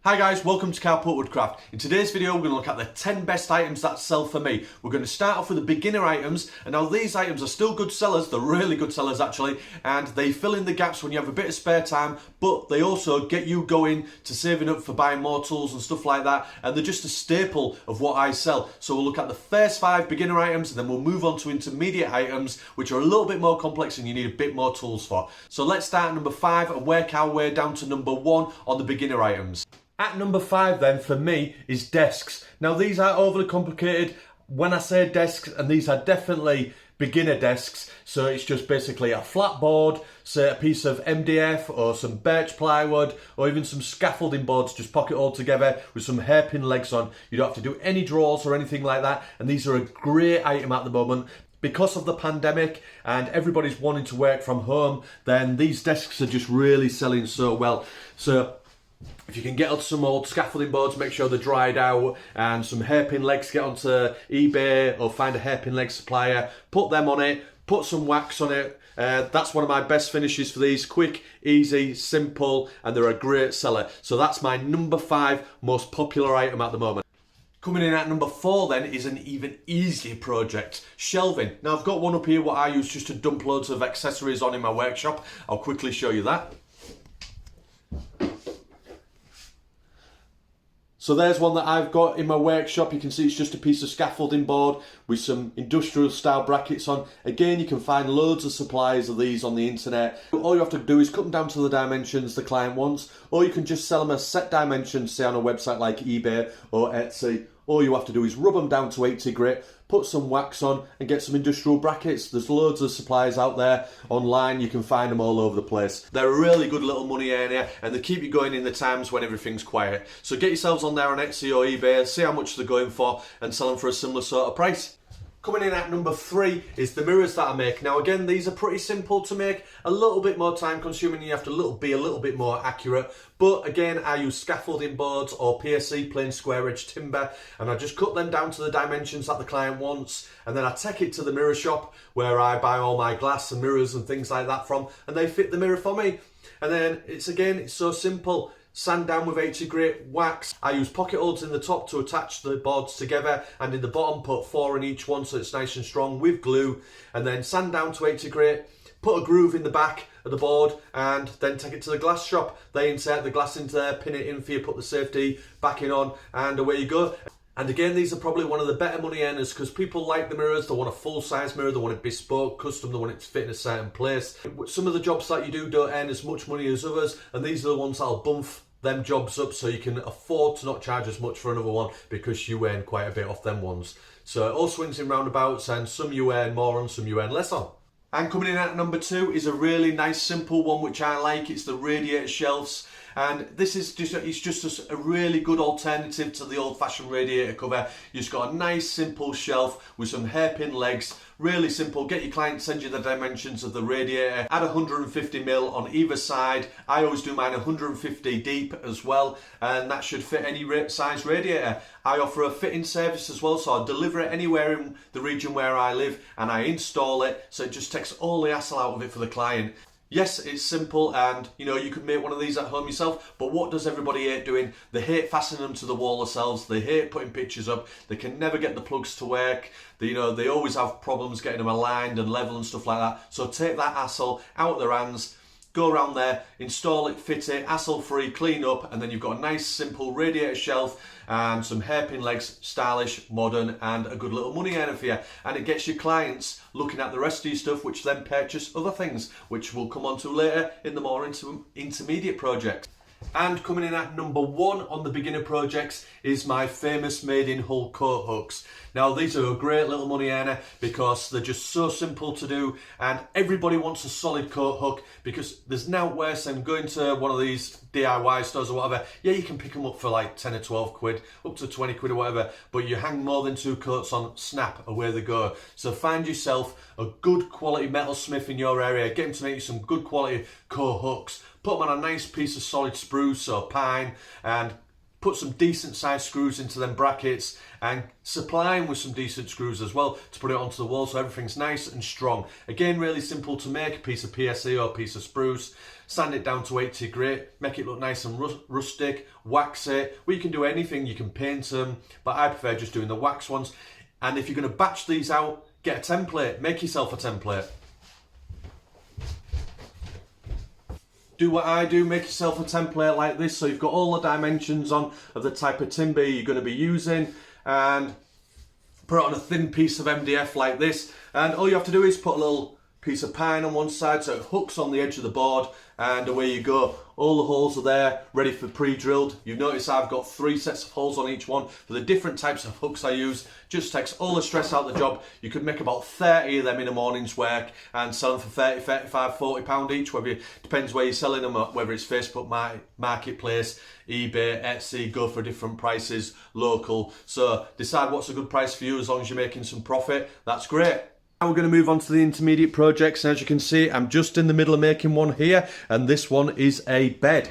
Hi guys, welcome to Karl Woodcraft. In today's video we're going to look at the 10 best items that sell for me. We're going to start off with the beginner items, and now these items are still good sellers, they're really good sellers actually, and they fill in the gaps when you have a bit of spare time, but they also get you going to saving up for buying more tools and stuff like that, and they're just a staple of what I sell. So we'll look at the first 5 beginner items, and then we'll move on to intermediate items, which are a little bit more complex and you need a bit more tools for. So let's start at number 5 and work our way down to number 1 on the beginner items. At number 5 then, for me, is desks. Now these aren't overly complicated. When I say desks, and these are definitely beginner desks, so it's just basically a flat board, say a piece of MDF or some birch plywood or even some scaffolding boards, just pocket all together with some hairpin legs on. You don't have to do any drawers or anything like that, and these are a great item at the moment. Because of the pandemic and everybody's wanting to work from home, then these desks are just really selling so well. So if you can get onto some old scaffolding boards, make sure they're dried out, and some hairpin legs, get onto eBay or find a hairpin leg supplier, put them on it, put some wax on it. That's one of my best finishes for these. Quick, easy, simple, and they're a great seller. So that's my number 5 most popular item at the moment. Coming in at number 4 then is an even easier project, shelving. Now I've got one up here what I use just to dump loads of accessories on in my workshop. I'll quickly show you that. So there's one that I've got in my workshop. You can see it's just a piece of scaffolding board with some industrial style brackets on. Again, you can find loads of supplies of these on the internet. All you have to do is cut them down to the dimensions the client wants, or you can just sell them as set dimensions, say on a website like eBay or Etsy. All you have to do is rub them down to 80 grit, put some wax on and get some industrial brackets. There's loads of supplies out there online, you can find them all over the place. They're a really good little money earner and they keep you going in the times when everything's quiet. So get yourselves on there on Etsy or eBay, see how much they're going for and sell them for a similar sort of price. Coming in at number 3 is the mirrors that I make. Now again, these are pretty simple to make, a little bit more time consuming, you have to be a little bit more accurate. But again, I use scaffolding boards or PSC, plain square edge timber, and I just cut them down to the dimensions that the client wants, and then I take it to the mirror shop where I buy all my glass and mirrors and things like that from, and they fit the mirror for me. And then it's so simple. Sand down with 80 grit, wax. I use pocket holes in the top to attach the boards together, and in the bottom put 4 in each one so it's nice and strong with glue, and then sand down to 80 grit, put a groove in the back of the board, and then take it to the glass shop. They insert the glass into there, pin it in for you, put the safety backing on, and away you go. And again, these are probably one of the better money earners because people like the mirrors, they want a full-size mirror, they want it bespoke, custom, they want it to fit in a certain place. Some of the jobs that you do don't earn as much money as others, and these are the ones that'll bump them jobs up so you can afford to not charge as much for another one because you earn quite a bit off them ones. So it all swings in roundabouts, and some you earn more on, some you earn less on. And coming in at number 2 is a really nice simple one which I like. It's the Radiator Shelves. And this is just a really good alternative to the old-fashioned radiator cover. You've just got a nice simple shelf with some hairpin legs, really simple. Get your client to send you the dimensions of the radiator. Add 150mm on either side. I always do mine 150 deep as well, and that should fit any size radiator. I offer a fitting service as well, so I deliver it anywhere in the region where I live and I install it, so it just takes all the hassle out of it for the client. Yes, it's simple, and you could make one of these at home yourself, but what does everybody hate doing? They hate fastening them to the wall themselves, they hate putting pictures up, they can never get the plugs to work, they always have problems getting them aligned and level and stuff like that. So take that hassle out of their hands, go around there, install it, fit it, hassle-free, clean up, and then you've got a nice simple radiator shelf and some hairpin legs, stylish, modern, and a good little money earner for you. And it gets your clients looking at the rest of your stuff, which then purchase other things, which we'll come on to later in the more intermediate projects. And coming in at number 1 on the beginner projects is my famous made in Hull coat hooks. Now these are a great little money earner because they're just so simple to do, and everybody wants a solid coat hook because there's no worse than going to one of these DIY stores or whatever. Yeah, you can pick them up for like 10 or 12 quid, up to 20 quid or whatever, but you hang more than 2 coats on, snap, away they go. So find yourself a good quality metalsmith in your area, get him to make you some good quality coat hooks, put them on a nice piece of solid spruce or pine, and put some decent sized screws into them brackets and supply them with some decent screws as well to put it onto the wall so everything's nice and strong. Again, really simple to make, a piece of PSE or a piece of spruce, sand it down to 80 grit, make it look nice and rustic, wax it. Well, you can do anything, you can paint them, but I prefer just doing the wax ones. And if you're going to batch these out, get a template, make yourself a template. Do what I do, make yourself a template like this so you've got all the dimensions on of the type of timber you're going to be using, and put it on a thin piece of MDF like this, and all you have to do is put a little piece of pine on one side so it hooks on the edge of the board, and away you go. All the holes are there, ready for pre-drilled. You've noticed I've got 3 sets of holes on each one for the different types of hooks I use. Just takes all the stress out of the job. You could make about 30 of them in a morning's work and sell them for 30, 35, 40 pound each. Depends where you're selling them, whether it's Facebook Marketplace, eBay, Etsy, go for different prices, local. So decide what's a good price for you. As long as you're making some profit, that's great. Now we're going to move on to the intermediate projects, and as you can see, I'm just in the middle of making one here, and this one is a bed.